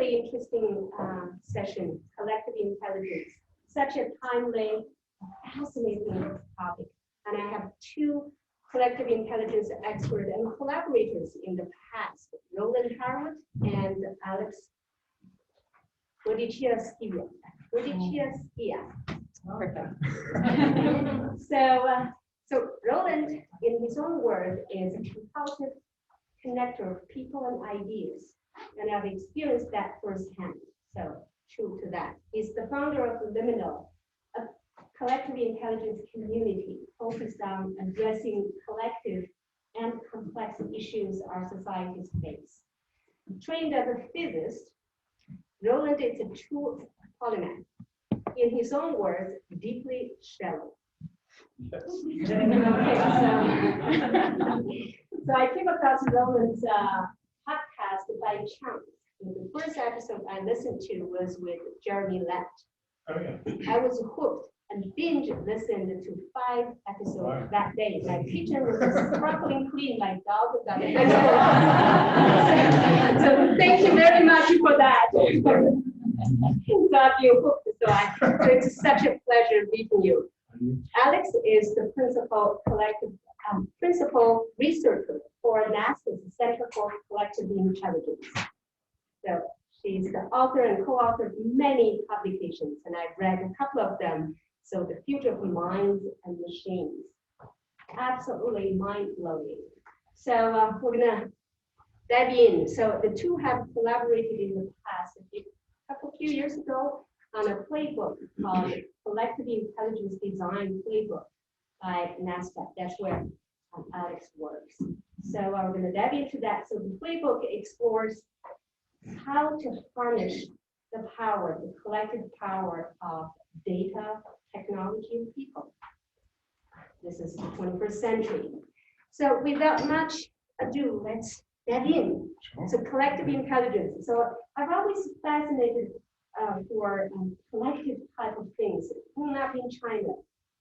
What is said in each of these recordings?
really interesting session, Collective Intelligence. Such a timely, fascinating topic. And I have two collective intelligence experts and collaborators in the past, Roland Harwood and Alex Wojciechowski. So Roland, in his own word, is a compulsive connector of people and ideas. And I've experienced that firsthand. So true to that. He's the founder of Liminal, a collective intelligence community focused on addressing collective and complex issues our societies face. Trained as a physicist, Roland is a true polymath. In his own words, deeply shallow. Yes. So I came across Roland's podcast by chance. The first episode I listened to was with Jeremy Lett. Oh, yeah. I was hooked and binge listened to 5 episodes that day. My kitchen was sparkling clean like dog. So thank you very much for that. So I feel hooked. So it's such a pleasure meeting you. Alex is the principal researcher for Nasdaq's Center for Collective Intelligence. So she's the author and co-author of many publications, and I've read a couple of them. So the future of minds and machines, absolutely mind-blowing. So we're gonna dive in. So the two have collaborated in the past, a few years ago, on a playbook called Collective Intelligence Design Playbook by Nasdaq. That's where Alex works. So we're going to dive into that. So the playbook explores how to harness the power, the collective power of data, technology, and people. This is the 21st century. So without much ado, let's dive in. So collective intelligence. So I've always fascinated for collective type of things. Growing up in China,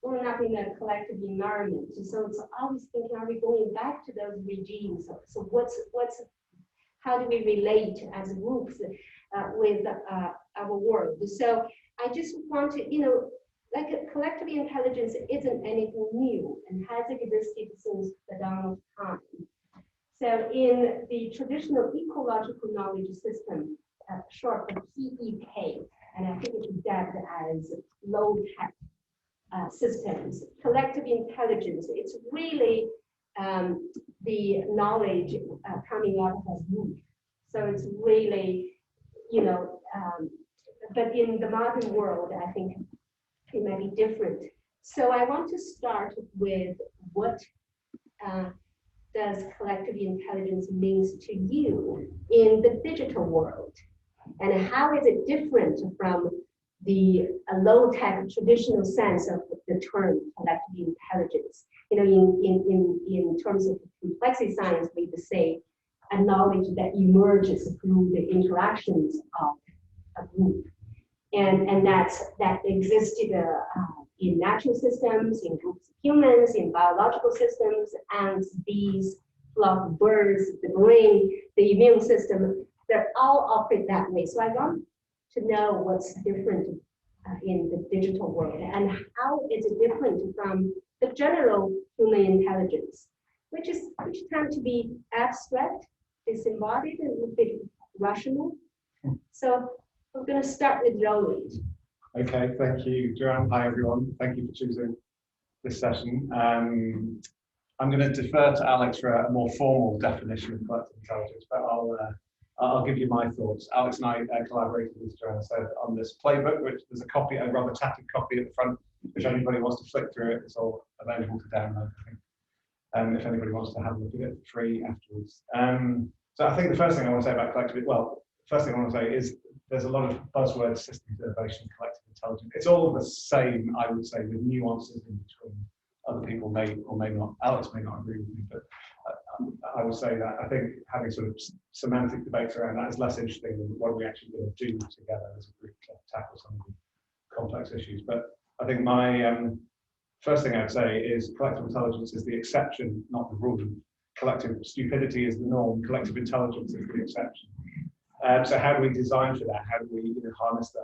growing up in a collective environment. So it's always thinking, are we going back to those regimes? So how do we relate as groups with our world? So I just want to, like a collective intelligence isn't anything new and has existed since the dawn of time. So in the traditional ecological knowledge system, short for PEK, and I think it's dubbed as low-tech systems. Collective intelligence, it's really the knowledge coming out of a group. So it's really, but in the modern world, I think it may be different. So I want to start with what does collective intelligence means to you in the digital world? And how is it different from the low-tech traditional sense of the term collective intelligence? In terms of complexity science, we would say a knowledge that emerges through the interactions of a group. And that existed in natural systems, in groups of humans, in biological systems, ants, bees, flock of birds, the brain, the immune system. They all operate that way. So I want to know what's different in the digital world and how is it different from the general human intelligence, which tend to be abstract, disembodied, and a little bit rational. So we're going to start with Roland. Okay, thank you, Joanne. Hi, everyone. Thank you for choosing this session. I'm going to defer to Alex for a more formal definition of collective intelligence, but I'll give you my thoughts. Alex and I collaborated, as Joanna said, on this playbook, which there's a rather tattered copy at the front. If anybody wants to flick through it, it's all available to download, I think. If anybody wants to have a look at it for free afterwards. So I think the first thing I want to say about collective, first thing I want to say is there's a lot of buzzwords, systems innovation, collective intelligence. It's all the same, I would say, with nuances in between. Other people may or may not, Alex may not agree with me, but I would say that I think having sort of semantic debates around that is less interesting than what are we actually going to do together as a group to tackle some of the complex issues. But I think my first thing I'd say is collective intelligence is the exception, not the rule. Collective stupidity is the norm. Collective intelligence is the exception. So how do we design for that? How do we harness the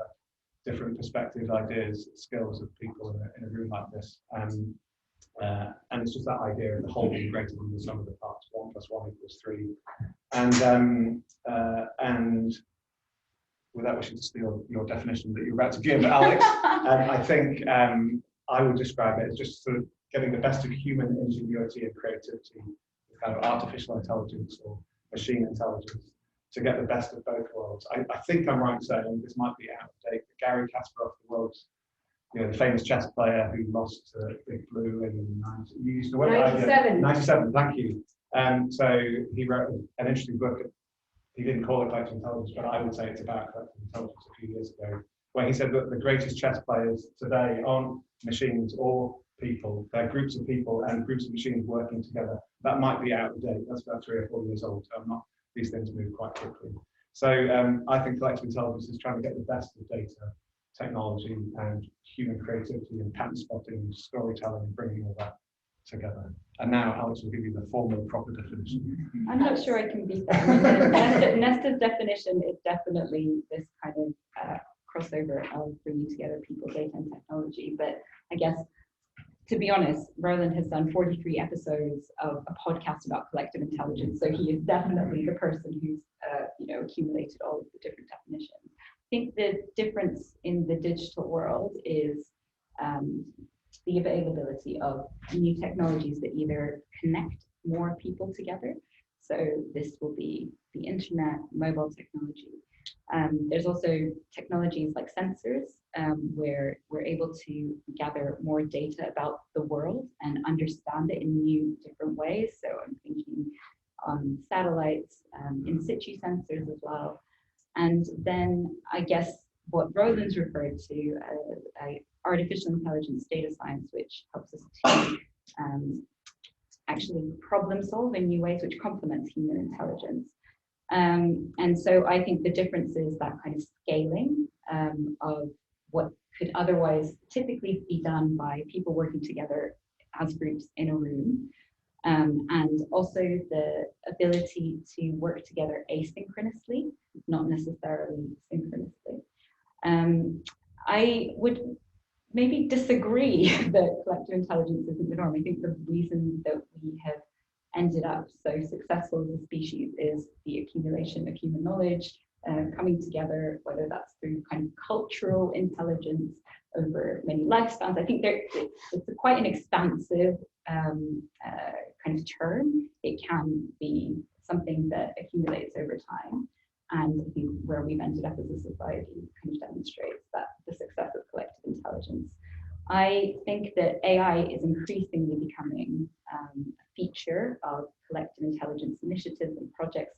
different perspectives, ideas, skills of people in a room like this? And it's just that idea of the whole being greater than the sum of the parts. 1 + 1 = 3. And without wishing to steal your definition that you're about to give, Alex, I think I would describe it as just sort of getting the best of human ingenuity and creativity, kind of artificial intelligence or machine intelligence, to get the best of both worlds. I think I'm right in saying, this might be out of date, but Gary Kasparov, the world's the famous chess player who lost to Big Blue in 97, thank you. So he wrote an interesting book. He didn't call it Collective Intelligence, but I would say it's about Collective Intelligence a few years ago, where he said that the greatest chess players today aren't machines or people. They're groups of people and groups of machines working together. That might be out of date. That's about 3 or 4 years old. These things move quite quickly. So I think Collective Intelligence is trying to get the best of data, technology, and human creativity and pattern spotting, storytelling, and bringing all that together. And now Alex will give you the formal, proper definition. I'm not sure I can beat that. Nesta's definition is definitely this kind of crossover of bringing together people, data, and technology. But I guess, to be honest, Roland has done 43 episodes of a podcast about collective intelligence, so he is definitely the person who's accumulated all of the different definitions. I think the difference in the digital world is the availability of new technologies that either connect more people together. So this will be the internet, mobile technology. There's also technologies like sensors, where we're able to gather more data about the world and understand it in new, different ways. So I'm thinking on satellites, in situ sensors as well. And then I guess what Roland's referred to as artificial intelligence data science, which helps us to actually problem solve in new ways, which complements human intelligence. And so I think the difference is that kind of scaling of what could otherwise typically be done by people working together as groups in a room, and also the ability to work together asynchronously, not necessarily synchronously. I would maybe disagree that collective intelligence isn't the norm. I think the reason that we have ended up so successful as a species is the accumulation of human knowledge, coming together, whether that's through kind of cultural intelligence over many lifespans. I think it's quite an expansive kind of term. It can be something that accumulates over time. And I think where we've ended up as a society kind of demonstrates that the success of collective intelligence. I think that AI is increasingly becoming a feature of collective intelligence initiatives and projects,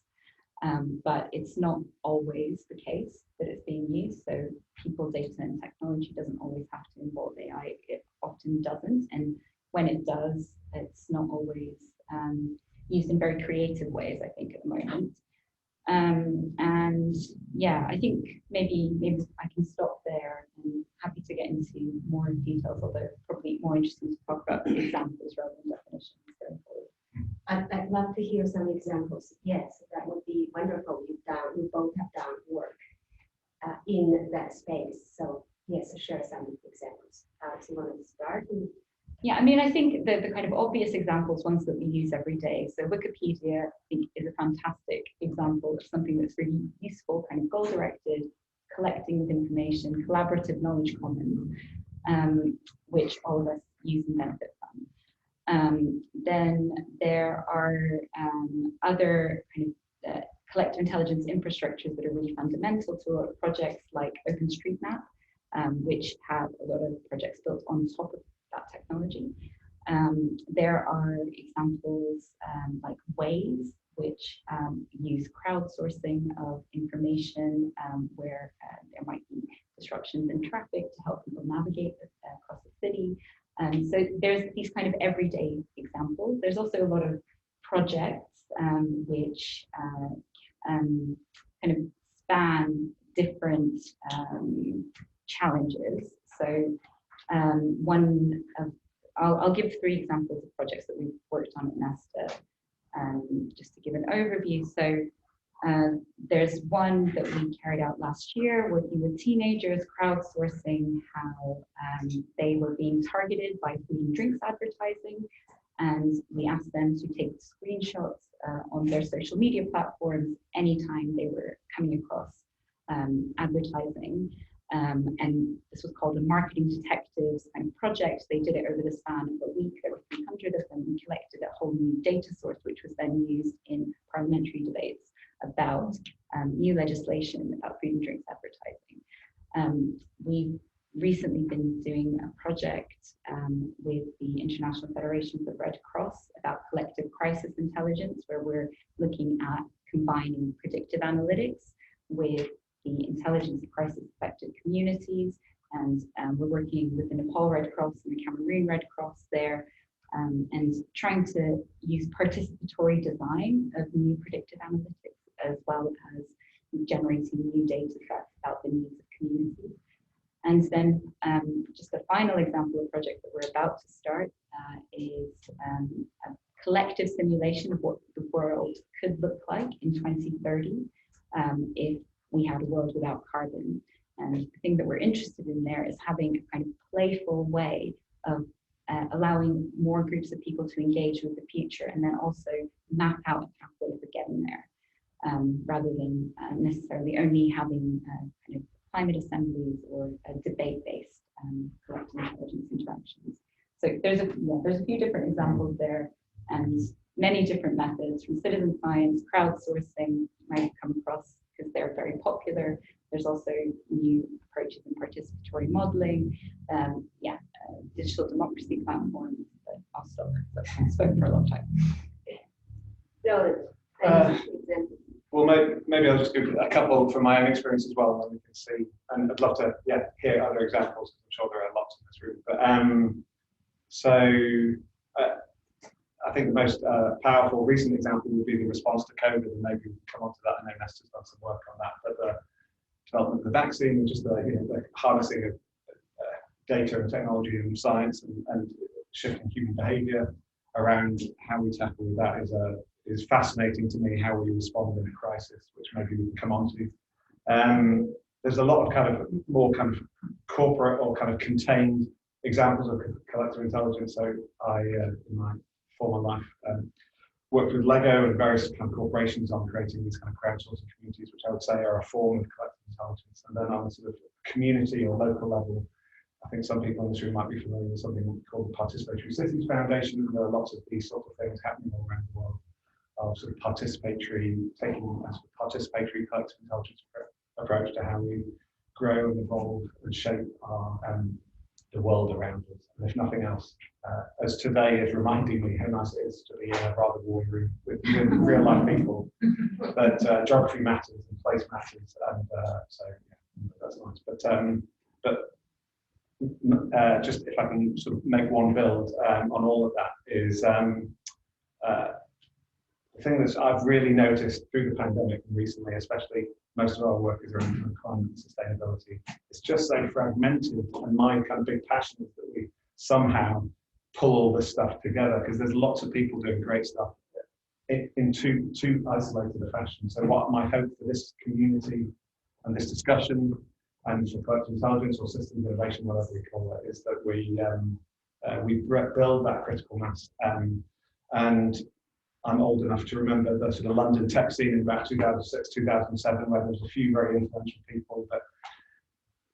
but it's not always the case that it's being used. So people, data, and technology doesn't always have to involve AI. It often doesn't. And when it does, it's not always used in very creative ways, I think, at the moment. And yeah, I think maybe I can stop there, and happy to get into more details, although probably more interesting to talk about examples rather than definitions going forward. I'd love to hear some examples. Yes, that would be wonderful. We both have done work in that space. So yes, share some examples. Alex, you want to start? Yeah, I mean, I think the kind of obvious examples, ones that we use every day. So Wikipedia, I think, is a fantastic example of something that's really useful, kind of goal-directed, collecting of information, collaborative knowledge commons, which all of us use and benefit from. Then there are other kind of collective intelligence infrastructures that are really fundamental to projects like OpenStreetMap, which have a lot of projects built on top of that technology. There are examples like Waze, which use crowdsourcing of information where there might be disruptions in traffic to help people navigate across the city. So there's these kind of everyday examples. There's also a lot of projects which kind of span different challenges. So I'll give 3 examples of projects that we've worked on at Nasta, just to give an overview. So There's one that we carried out last year, working with teenagers, crowdsourcing how they were being targeted by food and drinks advertising. And we asked them to take screenshots on their social media platforms anytime they were coming across advertising. And this was called a marketing detectives kind of project. They did it over the span of a week. There were 300 of them and collected a whole new data source, which was then used in parliamentary debates about new legislation about food and drinks advertising. We've recently been doing a project with the International Federation of the Red Cross about collective crisis intelligence, where we're looking at combining predictive analytics with the intelligence of crisis affected communities. And we're working with the Nepal Red Cross and the Cameroon Red Cross there, and trying to use participatory design of new predictive analytics, as well as generating new data sets about the needs of communities. And then just a final example of project that we're about to start is a collective simulation of what the world could look like in 2030 if we had a world without carbon. And the thing that we're interested in there is having a kind of playful way of allowing more groups of people to engage with the future, and then also map out a pathway for getting there, rather than necessarily only having kind of climate assemblies or debate-based collective intelligence interactions. So there's a few different examples there, and many different methods from citizen science, crowdsourcing, you might have come across because they're very popular. There's also new approaches in participatory modeling, digital democracy platforms. But I'll stop because I've spoken for a long time. So, well, maybe I'll just give a couple from my own experience as well, and we can see. And I'd love to, hear other examples. I'm sure there are lots in this room. But I think the most powerful recent example would be the response to COVID, and maybe we'll come on to that. I know Nesta's done some work on that, but the development of the vaccine and just the harnessing of data and technology and science and shifting human behaviour around how we tackle that is fascinating to me. How we respond in a crisis, which maybe we can come on to. There's a lot of kind of more kind of corporate or kind of contained examples of collective intelligence. So I, in my former life, worked with Lego and various kind of corporations on creating these kind of crowdsourcing communities, which I would say are a form of collective intelligence. And then on a sort of community or local level, I think some people in this room might be familiar with something called the Participatory Cities Foundation. And there are lots of these sort of things happening all around the world, of sort of participatory, taking a sort of participatory collective intelligence approach to how we grow and evolve and shape our the world around us. And if nothing else, as today is reminding me how nice it is to be in a rather warm room with real life people, but geography matters and place matters, and so that's nice. But just if I can sort of make one build on all of that is the thing that I've really noticed through the pandemic and recently, especially most of our work is around climate and sustainability. It's just so fragmented, and my kind of big passion is that we somehow pull all this stuff together, because there's lots of people doing great stuff in too isolated a fashion. So what my hope for this community and this discussion and for collective intelligence or systems innovation, whatever we call it, is that we build that critical mass. And I'm old enough to remember the sort of London tech scene in about 2006, 2007, where there was a few very influential people that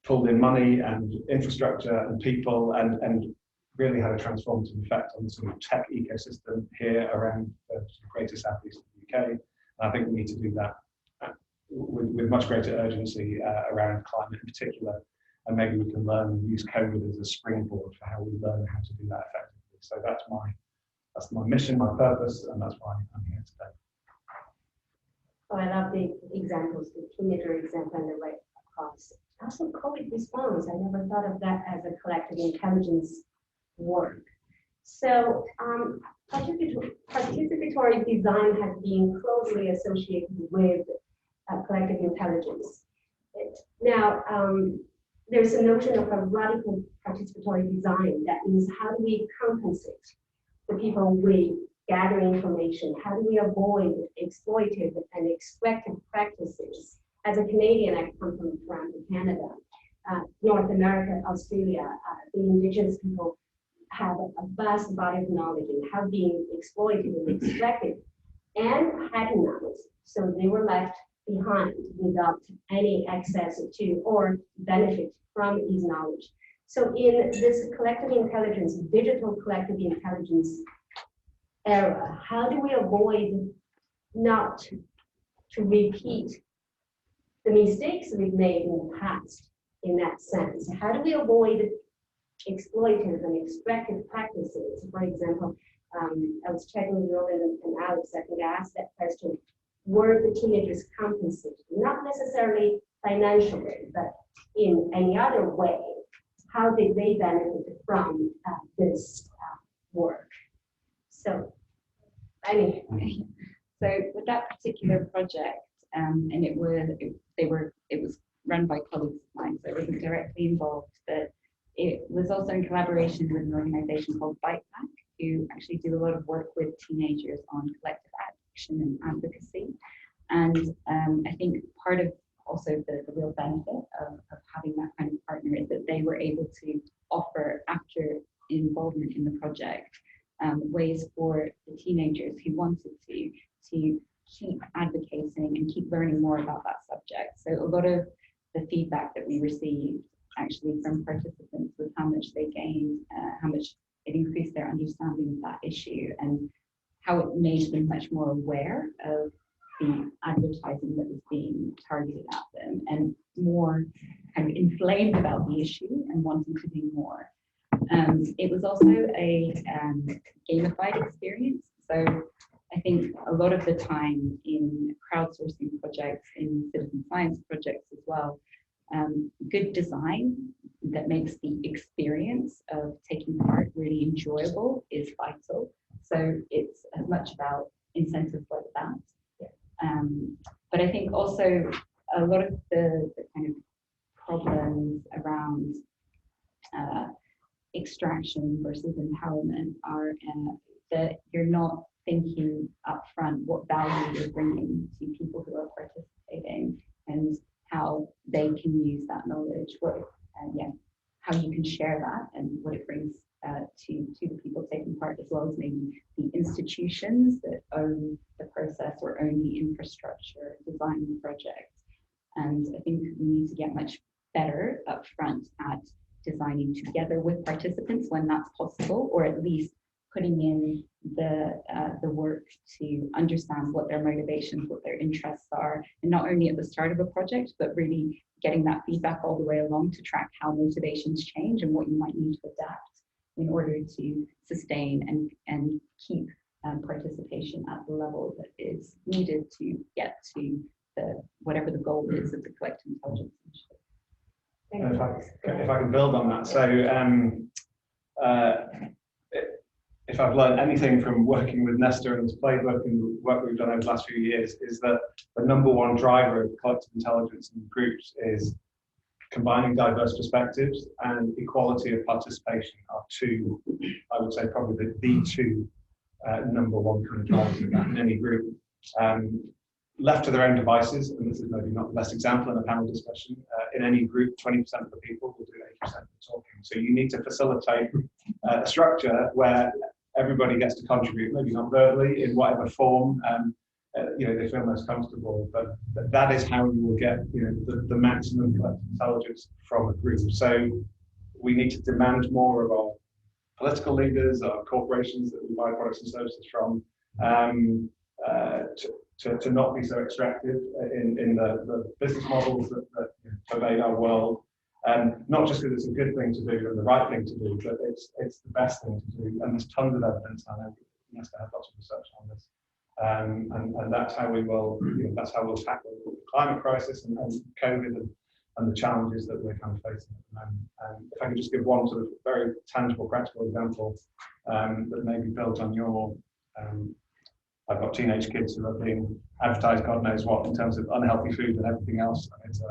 pulled in money and infrastructure and people and really had a transformative effect on the sort of tech ecosystem here around the greater southeast of the UK. And I think we need to do that with much greater urgency around climate in particular. And maybe we can learn and use COVID as a springboard for how we learn how to do that effectively. So that's my mission, my purpose, and that's why I'm here today. Oh, I love the examples, the teenager example and the Red Cross. Also, COVID response. I never thought of that as a collective intelligence work. So, participatory design has been closely associated with collective intelligence. Now, there's a notion of a radical participatory design. That means, how do we compensate the people we gathering information? How do we avoid exploitive and extractive practices? As a Canadian, I come from Toronto, Canada, North America, Australia, the Indigenous people have a vast body of knowledge in how being exploited and extracted and patternized. So they were left behind without any access to or benefit from these knowledge. So in this collective intelligence, digital collective intelligence era, how do we avoid not to repeat the mistakes we've made in the past in that sense? How do we avoid exploitative and extractive practices? For example, I was checking with Roland and Alex, I think I asked that question, were the teenagers compensated? Not necessarily financially, but in any other way. How did they benefit from this work? So, I mean. So with that particular project, and it was run by colleagues of mine, so I wasn't directly involved, but it was also in collaboration with an organization called Bite Back, who actually do a lot of work with teenagers on collective action and advocacy. And I think part of also the real benefit of having that kind of partner is that they were able to offer, after involvement in the project, ways for the teenagers who wanted to keep advocating and keep learning more about that subject. So a lot of the feedback that we received actually from participants was how much they gained, how much it increased their understanding of that issue, and how it made them much more aware of the advertising that was being targeted at them, and more kind of inflamed about the issue and wanting to do more. It was also a gamified experience. So I think a lot of the time in crowdsourcing projects, in citizen science projects as well, good design that makes the experience of taking part really enjoyable is vital. So it's as much about incentives like that. But I think also a lot of the kind of problems around extraction versus empowerment are that you're not thinking upfront what value you're bringing to people who are participating and how they can use that knowledge, how you can share that and what it brings to the people taking part, as well as maybe the institutions that own the process or own the infrastructure, design the project. And I think we need to get much better upfront at designing together with participants when that's possible, or at least putting in the work to understand what their motivations, what their interests are, and not only at the start of a project, but really getting that feedback all the way along to track how motivations change and what you might need to adapt in order to sustain and keep participation at the level that is needed to get to whatever the goal is of the collective intelligence initiative. If I can build on that, so if I've learned anything from working with Nesta and this playbook and the work we've done over the last few years, is that the number one driver of collective intelligence in groups is combining diverse perspectives, and equality of participation are two, I would say probably the two number one kind of drivers of that in any group. Left to their own devices, and this is maybe not the best example in a panel discussion, in any group, 20% of the people will do 80% of the talking. So you need to facilitate a structure where everybody gets to contribute, maybe not verbally, in whatever form they feel most comfortable, but that is how you will get the maximum collective intelligence from a group. So we need to demand more of our political leaders, our corporations that we buy products and services from, to not be so extractive in the business models that pervade our world. Not just because it's a good thing to do and the right thing to do, but it's the best thing to do. And there's tons of evidence. I know Nasdaq have lots of research on this. And that's how we will, that's how we'll tackle the climate crisis and COVID and the challenges that we're kind of facing at the moment. If I could just give one sort of very tangible, practical example that maybe built on your, I've got teenage kids who are being advertised God knows what in terms of unhealthy food and everything else. It's a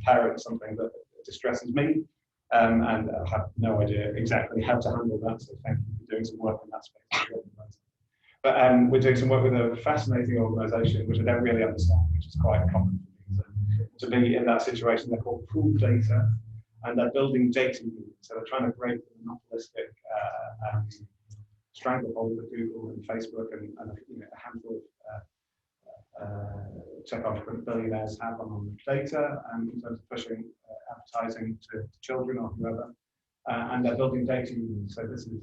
parent, something that distresses me, and I have no idea exactly how to handle that. So thank you for doing some work in that space. But we're doing some work with a fascinating organisation, which I don't really understand, which is quite common to be in that situation. They're called pooled data, and they're building data unions. So they're trying to break the monopolistic stranglehold that Google and Facebook and a handful of tech entrepreneur billionaires have on data, in terms of pushing advertising to children or whoever. And they're building data unions. So this is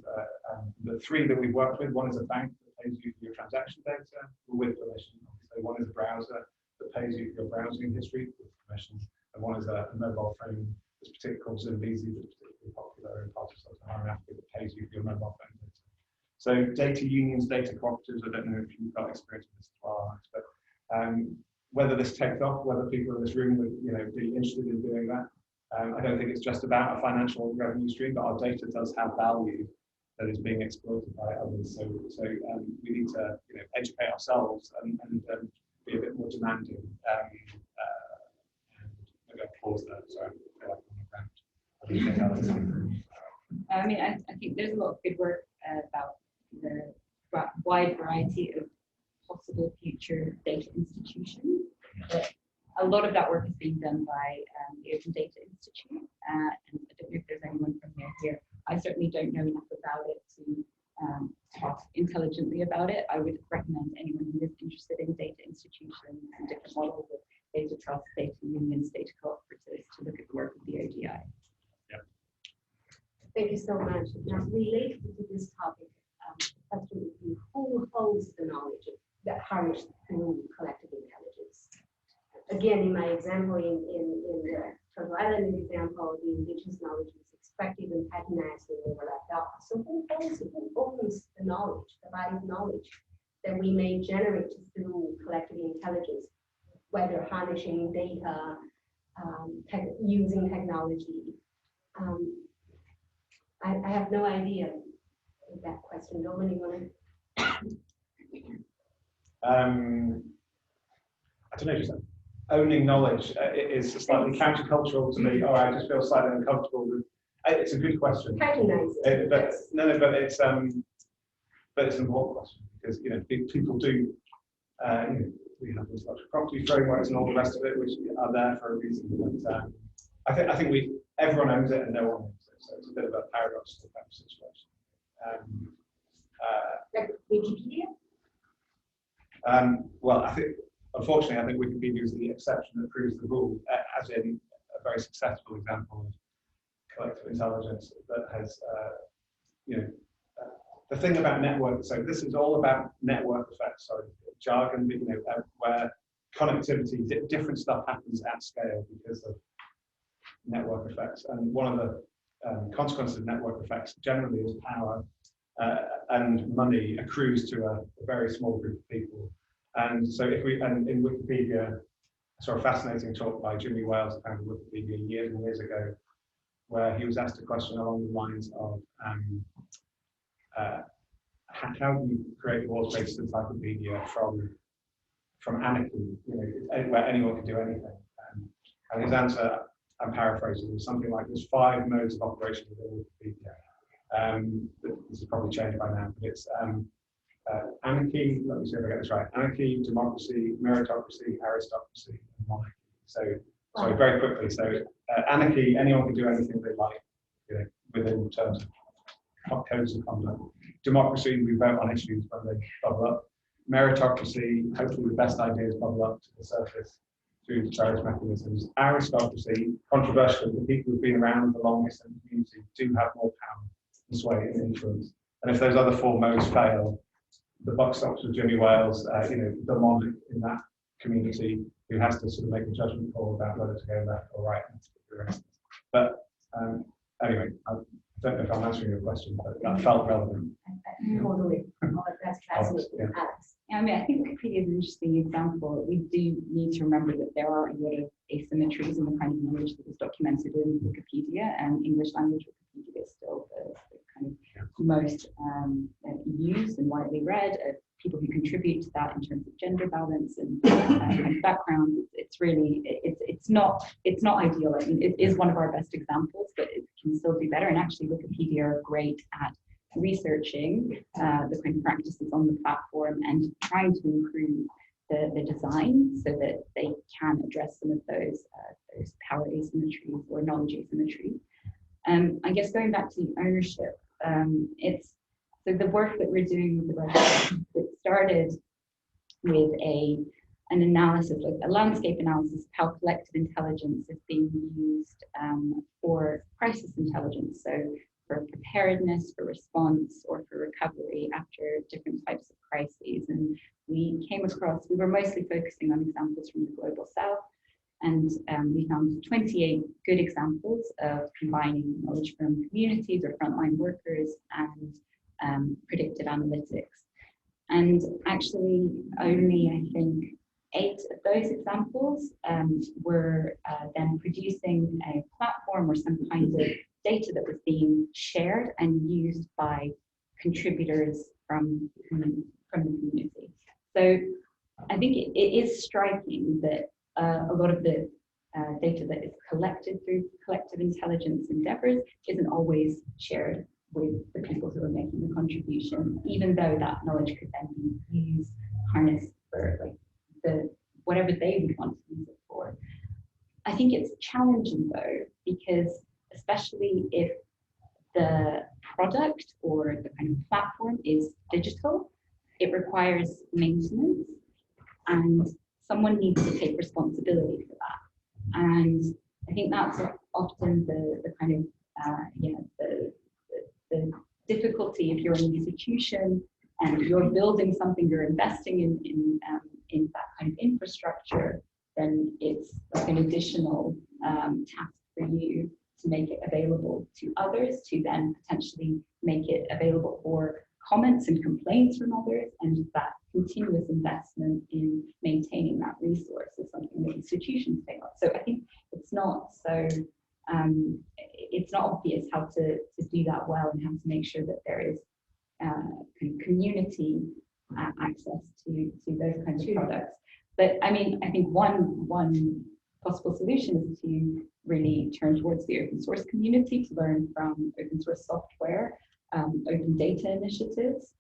the three that we've worked with. One is a bank that pays you for your transaction data with permission. So one is a browser that pays you for your browsing history with permission. And one is a mobile phone that's particularly called Zimbizi, that's particularly popular in parts of Sub-Saharan Africa, that pays you for your mobile phone data. So data unions, data cooperatives, I don't know if you've got experience with this as well, Alex, but whether this takes off, whether people in this room would be interested in doing that. I don't think it's just about a financial revenue stream, but our data does have value that is being exploited by others. So we need to educate ourselves and be a bit more demanding. I'm going to pause there. Sorry, I feel like I'm on the ground. I mean, I think there's a lot of good work about the wide variety of possible future data institutions. But a lot of that work is being done by the Open Data Institute, and I don't know if there's anyone from here. I certainly don't know enough about it to talk intelligently about it. I would recommend anyone who is interested in data institutions and different models of data trust, data unions, data cooperatives to look at the work of the ODI. Yeah. Thank you so much. Now, related to this topic, the question would be, who holds the knowledge that harnessed through collective intelligence? Again, in my example, in the Turtle Island example, the indigenous knowledge is extracted and patternized and overlapped out. So who owns the knowledge, the body of knowledge that we may generate through collective intelligence, whether harnessing data, using technology? I have no idea of that question. Nobody want to? I don't know, just owning knowledge is slightly countercultural to me. Oh, I just feel slightly uncomfortable with. It's a good question. Patronize it. But it's an important question because people do. We have intellectual property frameworks and all the rest of it, which are there for a reason. But I think everyone owns it and no one owns it. So it's a bit of a paradoxical kind of situation. Like Wikipedia? Well, unfortunately, I think Wikipedia is the exception that proves the rule, as in a very successful example of collective intelligence that has, the thing about network. So this is all about network effects. Sorry, jargon, where connectivity, different stuff happens at scale because of network effects. And one of the consequences of network effects generally is power. And money accrues to a very small group of people. And so in Wikipedia, I saw a fascinating talk by Jimmy Wales, the founder of Wikipedia, years and years ago, where he was asked a question along the lines of how do you create the world's greatest encyclopedia from anarchy, where anyone can do anything? And his answer, I'm paraphrasing, was something like there's 5 modes of operation within Wikipedia. This is probably changed by now, but it's anarchy, let me see if I get this right, anarchy, democracy, meritocracy, aristocracy, and monarchy. So, sorry, very quickly. So, anarchy, anyone can do anything they like, within terms of codes of conduct. Democracy, we vote on issues when they bubble up. Meritocracy, hopefully the best ideas bubble up to the surface through various mechanisms. Aristocracy, controversial, the people who've been around the longest in the community do have more power, sway, and influence. And if those other 4 modes fail, the buck stops with Jimmy Wales, the monarch in that community, who has to sort of make a judgment call about whether to go left or right. But anyway, I don't know if I'm answering your question, but that felt relevant. Totally. That's fascinating. Yeah. Alex. Yeah, I mean, I think Wikipedia is an interesting example. We do need to remember that there are a lot of asymmetries in the kind of knowledge that is documented in Wikipedia, and English language Wikipedia is still the kind of most used and widely read. People who contribute to that in terms of gender balance and kind of background. It's really it's not ideal. I mean, it is one of our best examples, but it can still do better. And actually, Wikipedia are great at researching the kind of practices on the platform and trying to improve the design so that they can address some of those power asymmetries or knowledge asymmetries. I guess going back to the ownership, it's so the work that we're doing with the website, it started with an analysis, like a landscape analysis of how collective intelligence is being used for crisis intelligence. So for preparedness, for response, or for recovery after different types of crises. And we came across, we were mostly focusing on examples from the Global South, and we found 28 good examples of combining knowledge from communities or frontline workers and predictive analytics. And actually only, I think, 8 of those examples were then producing a platform or some kind of data that was being shared and used by contributors from the community. So I think it is striking that a lot of the data that is collected through collective intelligence endeavors isn't always shared with the people who are making the contribution, even though that knowledge could then be used, harnessed for like whatever they would want to use it for. I think it's challenging though, because especially if the product or the kind of platform is digital, it requires maintenance and someone needs to take responsibility for that. And I think that's often the kind of, the difficulty if you're an institution and you're building something, you're investing in that kind of infrastructure, then it's like an additional task for you to make it available to others, to then potentially make it available for comments and complaints from others, and that continuous investment in maintaining that resource is something that institutions take on. So I think it's not so, it's not obvious how to do that well and how to make sure that there is community access to those kinds of products. But I mean, I think one possible solution is to really turn towards the open source community to learn from open source software, open data initiatives.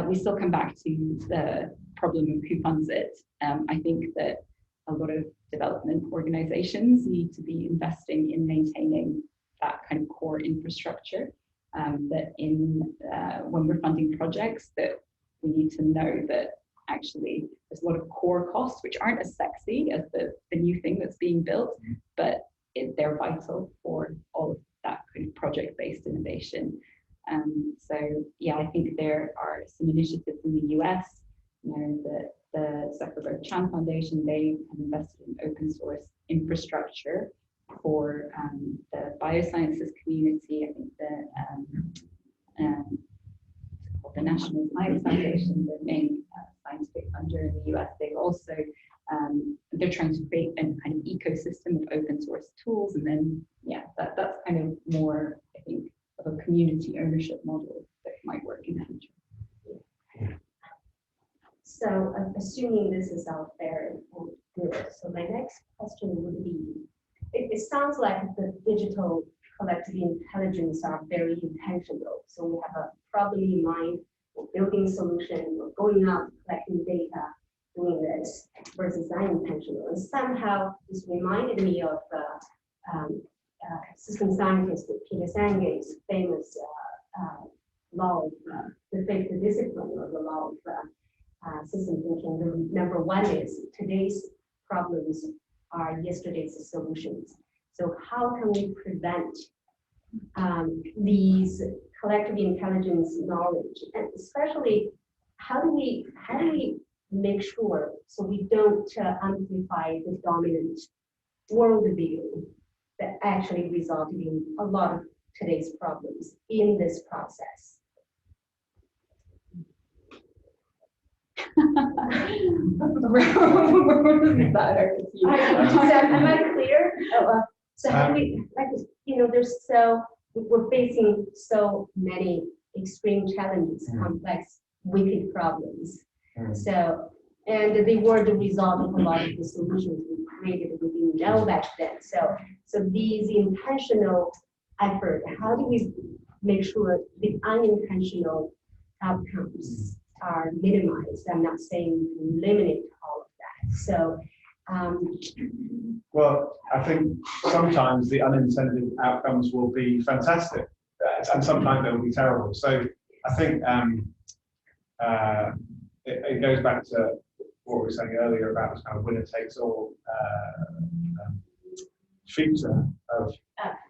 We still come back to the problem of who funds it. I think that a lot of development organizations need to be investing in maintaining that kind of core infrastructure. That when we're funding projects, that we need to know that actually there's a lot of core costs which aren't as sexy as the new thing that's being built, but they're vital for all of that kind of project-based innovation. So yeah, I think there are some initiatives in the US, you know, the Zuckerberg-Chan Foundation, they have invested in open source infrastructure for the biosciences community. I think the National Science Foundation, the main scientific funder in the US, they've also, they're trying to create a kind of ecosystem of open source tools. And then, yeah, that's kind of more, I think, of a community ownership model that might work in the future. So assuming this is all fair and good, so my next question would be, it sounds like the digital collective intelligence are very intentional. So we have a problem in mind, we're building a solution, we're going out, collecting data, doing this, versus unintentional. And somehow this reminded me of system scientist Peter Senge's famous law of the fifth discipline, or the law of system thinking. The number one is today's problems are yesterday's solutions. So how can we prevent these collective intelligence knowledge, and especially how do we make sure so we don't amplify the dominant worldview that actually resulted in a lot of today's problems in this process? Am I clear? So how do we, like, you know, we're facing so many extreme challenges, complex, wicked problems. So, and they were the result of a lot of the solutions we created we didn't know back then. So these intentional effort, how do we make sure the unintentional outcomes are minimized. I'm not saying eliminate all of that. So, well, I think sometimes the unintended outcomes will be fantastic, and sometimes they will be terrible. So I think it goes back to what we were saying earlier about this kind of winner takes all feature of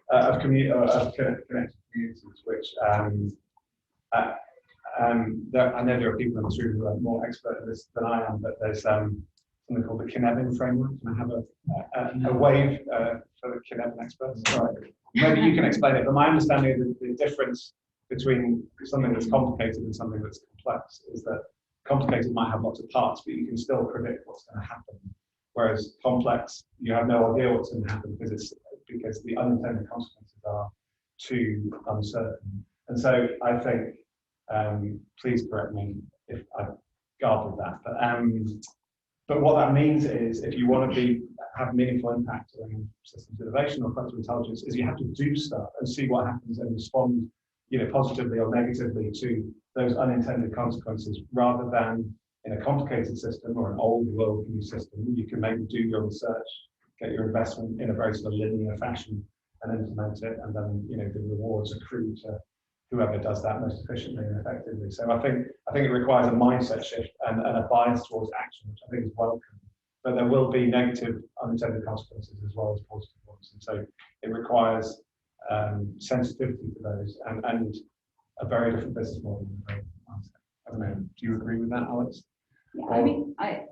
connected communities, which I know there are people in this room who are more expert at this than I am, but there's something called the Kinetic Framework, and I have a wave for the Kinetic experts. Sorry. Maybe you can explain it, but my understanding of the difference between something that's complicated and something that's complex is that complicated might have lots of parts, but you can still predict what's going to happen. Whereas complex, you have no idea what's going to happen because the unintended consequences are too uncertain. And so I think, please correct me if I've garbled that, but what that means is if you want to have meaningful impact around systems innovation or collective intelligence, is you have to do stuff and see what happens and respond, positively or negatively to those unintended consequences, rather than in a complicated system or an old worldview system. You can maybe do your research, get your investment in a very sort of linear fashion and implement it, and then the rewards accrue to whoever does that most efficiently and effectively. So I think it requires a mindset shift and a bias towards action, which I think is welcome. But there will be negative unintended consequences as well as positive ones. And so it requires sensitivity to those and a very different business model. I don't know. Do you agree with that, Alex? Yeah, I mean, I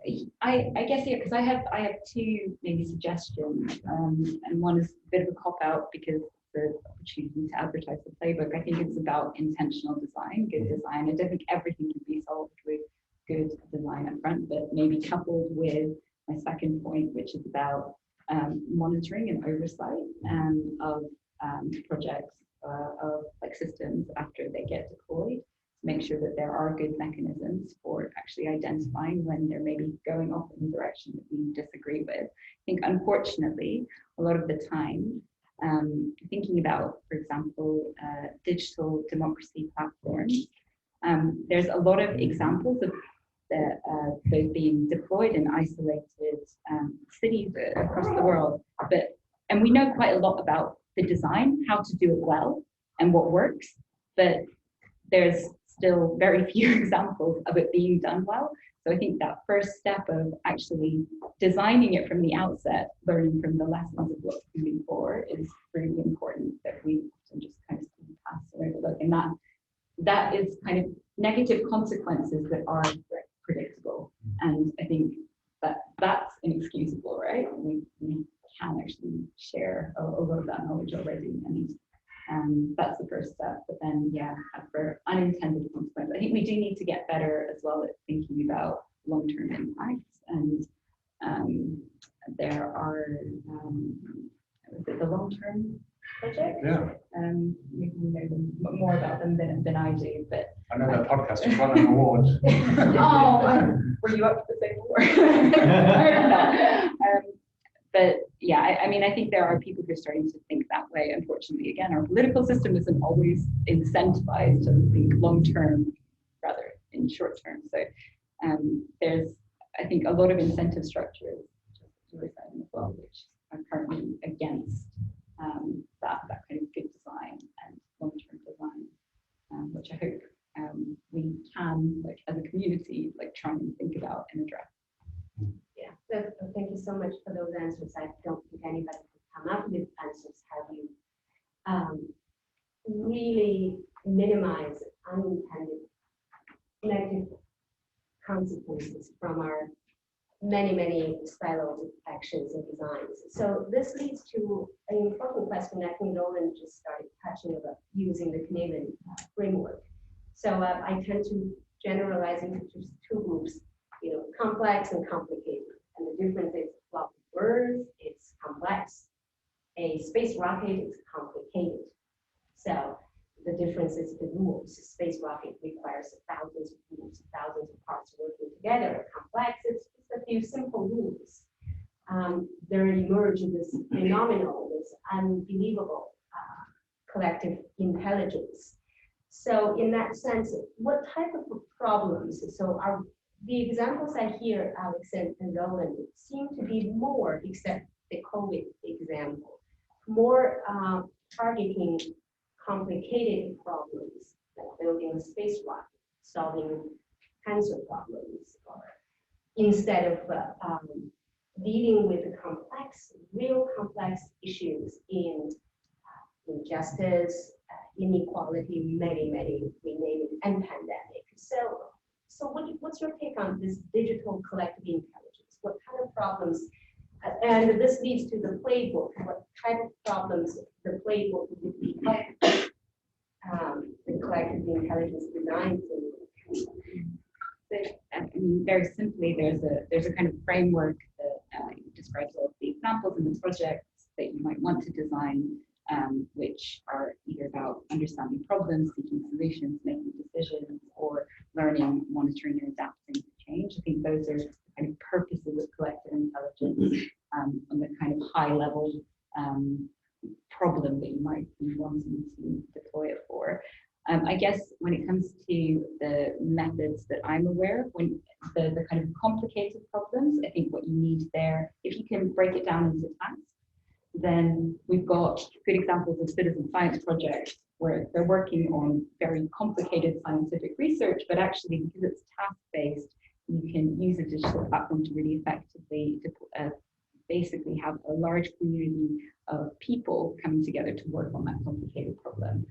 guess, yeah, because I have two maybe suggestions, and one is a bit of a cop out because the opportunity to advertise the playbook. I think it's about intentional design, good design. I don't think everything can be solved with good design up front, but maybe coupled with my second point, which is about monitoring and oversight of projects of like systems after they get deployed. Make sure that there are good mechanisms for actually identifying when they're maybe going off in a direction that we disagree with. I think, unfortunately, a lot of the time, thinking about, for example, digital democracy platforms, there's a lot of examples of those being deployed in isolated cities across the world. And we know quite a lot about the design, how to do it well, and what works, but there's still very few examples of it being done well. So I think that first step of actually designing it from the outset, learning from the lessons of what's moving forward, is really important, that we just kind of see past and overlook. And that is kind of negative consequences that are predictable. And I think that's inexcusable, right? We can actually share a lot of that knowledge already. And that's the first step. But then, yeah, for unintended consequences, I think we do need to get better as well at thinking about long-term impacts. And there are, is it the long-term project? Yeah. Maybe you know more about them than I do, but I know that podcast has won an award. Oh, were you up for the same award? But yeah, I mean, I think there are people who are starting to think that way. Unfortunately, again, our political system isn't always incentivized to think long-term, rather in short-term. So there's, I think, a lot of incentive structures, as well, which are currently against that kind of good design and long-term design, which I hope we can, like as a community, like try and think about and address. Yeah, so thank you so much for those answers. I don't think anybody could come up with answers how you really minimize unintended negative consequences from our many siloed actions and designs. So this leads to an important question. I think Roland just started touching about using the Kinetic framework. So I tend to generalize into just two groups, complex and complicated. And the difference is floppy birds, it's complex. A space rocket is complicated. So the difference is the rules. A space rocket requires thousands of rules, thousands of parts working together. Complex, it's a few simple rules. There emerges this phenomenal, this unbelievable collective intelligence. So in that sense, what type of problems? So the examples I hear, Alex and Roland, seem to be more, except the COVID example, more targeting complicated problems, like building a space rocket, solving cancer problems, or instead of dealing with the real complex issues in injustice, inequality, many, we name it, and pandemic. So what's your take on this digital collective intelligence? What kind of problems, and this leads to the playbook, what kind of problems the playbook would be helping the collective intelligence design? I mean, very simply, there's a kind of framework that describes all of the examples and the projects that you might want to design, which are either about understanding problems, seeking solutions, making decisions, or learning, monitoring, and adapting to change. I think those are the kind of purposes of collective intelligence on the kind of high level problem that you might be wanting to deploy it for. I guess when it comes to the methods that I'm aware of, when the kind of complicated problems, I think what you need there, if you can break it down into tasks, then we've got good examples of citizen science projects where they're working on very complicated scientific research, but actually because it's task-based, you can use a digital platform to really effectively basically have a large community of people coming together to work on that complicated problem.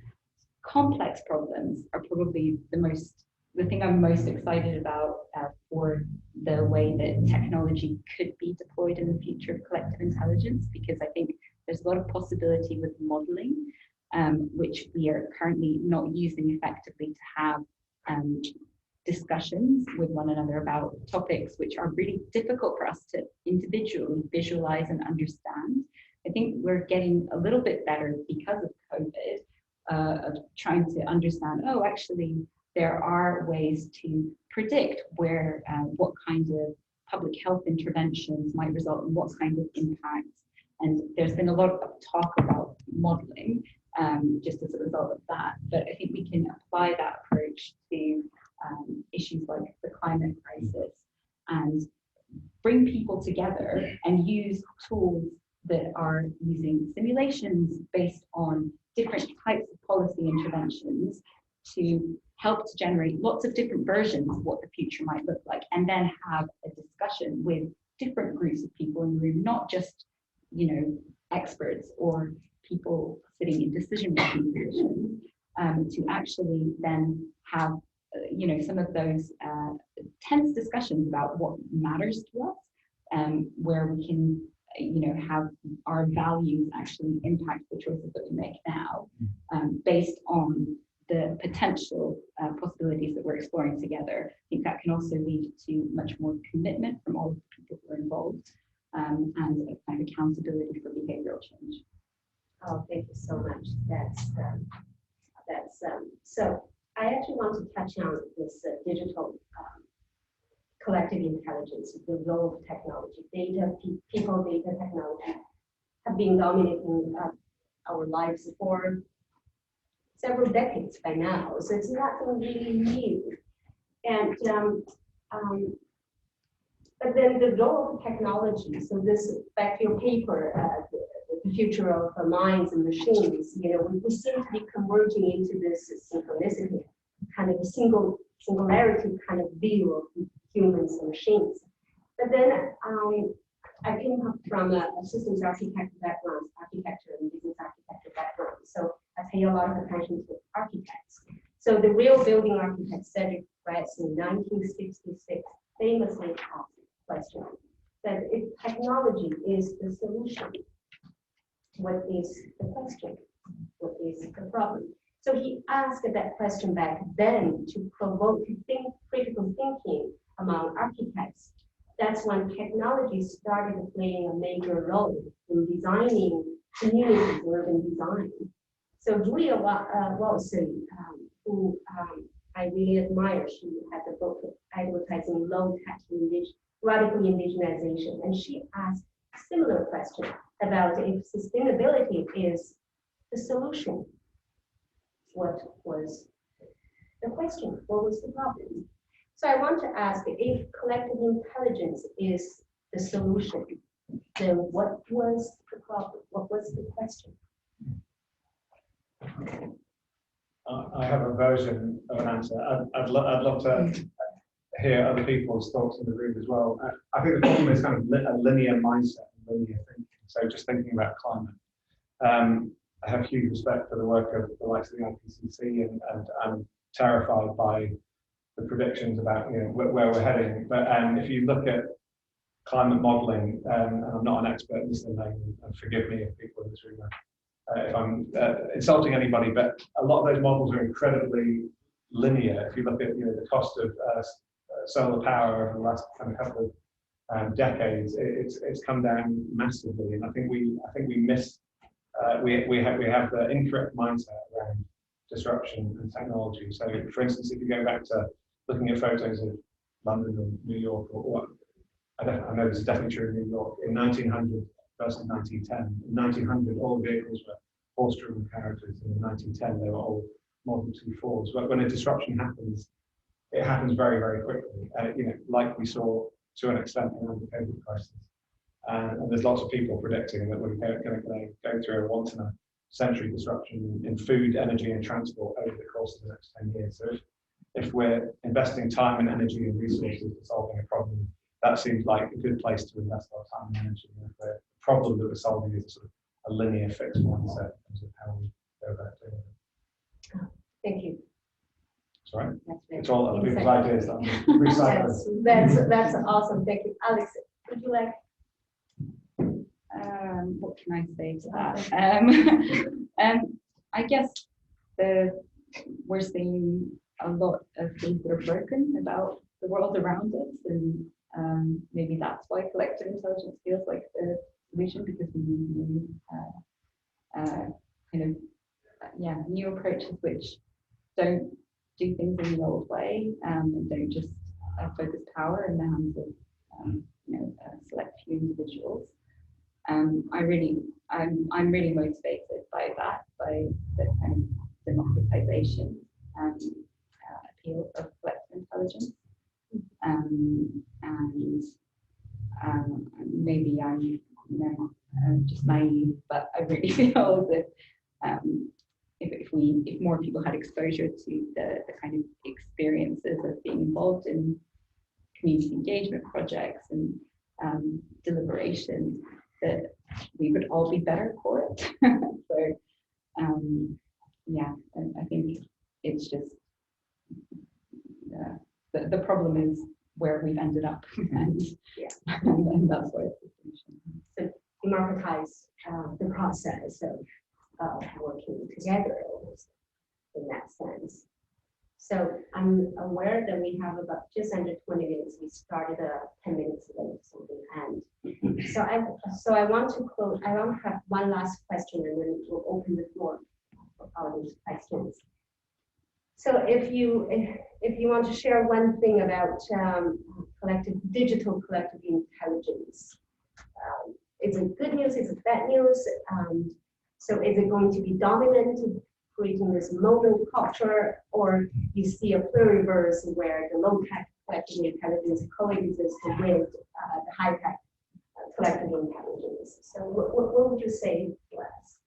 Complex problems are probably the thing I'm most excited about for the way that technology could be deployed in the future of collective intelligence, because I think there's a lot of possibility with modeling, which we are currently not using effectively to have discussions with one another about topics which are really difficult for us to individually visualize and understand. I think we're getting a little bit better because of COVID, of trying to understand, oh, actually, there are ways to predict where, what kind of public health interventions might result in what kind of impacts. And there's been a lot of talk about modeling just as a result of that. But I think we can apply that approach to issues like the climate crisis and bring people together and use tools that are using simulations based on different types of policy interventions to help to generate lots of different versions of what the future might look like, and then have a discussion with different groups of people in the room, not just, experts or people sitting in decision-making positions, to actually then have, some of those tense discussions about what matters to us, where we can have our values actually impact the choices that we make now, based on the potential possibilities that we're exploring together. I think that can also lead to much more commitment from all of the people who are involved, and a kind of accountability for behavioral change. Oh, thank you so much. So I actually want to touch on this digital collective intelligence, the role of technology, people, data, technology have been dominating our lives for several decades by now. So it's nothing really new. And but then the role of technology. So this, back to your paper, the future of minds and machines. We seem to be converging into this synchronicity, kind of a singularity kind of view of humans and machines. But then I came up from a systems architecture background, architecture and business architecture background. So I pay a lot of attention to architects. So the real building architect Cedric Bress in 1966 famously asked the question that if technology is the solution, what is the question? What is the problem? So he asked that question back then to provoke critical thinking among architects. That's when technology started playing a major role in designing communities, urban design. So Julia Wilson, who I really admire, she had the book Advertising Low-Tech Radical Indigenization, and she asked a similar question about if sustainability is the solution what was the question, what was the problem. So I want to ask, if collective intelligence is the solution, then what was the problem? What was the question? I have a version of an answer. I'd love to hear other people's thoughts in the room as well. I think the problem is kind of a linear mindset, linear thinking. So just thinking about climate. I have huge respect for the work of the likes of the IPCC, and I'm terrified by the predictions about where we're heading. But if you look at climate modelling, and I'm not an expert in this domain, and forgive me if people in this room if I'm insulting anybody, but a lot of those models are incredibly linear. If you look at the cost of solar power over the last kind of couple of decades, it's come down massively, and I think we miss we have the incorrect mindset around disruption and technology. So, for instance, if you go back to looking at photos of London or New York, or I know this is definitely true in New York, in 1900 versus 1910. In 1900, all vehicles were horse-driven carriages, and in 1910 they were all Model T Fords. But when a disruption happens, it happens very, very quickly. Like we saw to an extent around the COVID crisis. And there's lots of people predicting that we're going to go through a once-in-a-century disruption in food, energy, and transport over the course of the next 10 years. So if we're investing time and energy and resources in solving a problem, that seems like a good place to invest our time and energy. And if the problem that we're solving is sort of a linear fixed mindset in terms of how we go about doing it. Thank you. Sorry, it's all other people's ideas that I'm recycling. That's awesome. Thank you, Alex. Would you like? What can I say to that? I guess we're seeing a lot of things that are broken about the world around us, and maybe that's why collective intelligence feels like the solution, because we need new approaches which don't do things in the old way, and don't just focus power in the hands of select few individuals. I'm really motivated by that, by the kind of democratization appeal of collective intelligence. Maybe I'm just naive, but I really feel that if more people had exposure to the kind of experiences of being involved in community engagement projects and deliberation, that we would all be better for it. So and I think it's just the problem is where we've ended up, and that's why it's the solution. So democratize the process of working together in that sense. So I'm aware that we have about just under 20 minutes. We started 10 minutes late, something, and so I want to close. I want to have one last question, and then we'll open the floor for all these questions. So if you want to share one thing about digital collective intelligence, is it good news? Is it bad news? So is it going to be dominant, creating this modal culture, or you see a pluriverse where the low-tech collective intelligence coexists with the high-tech collective intelligence? So what would you say to us?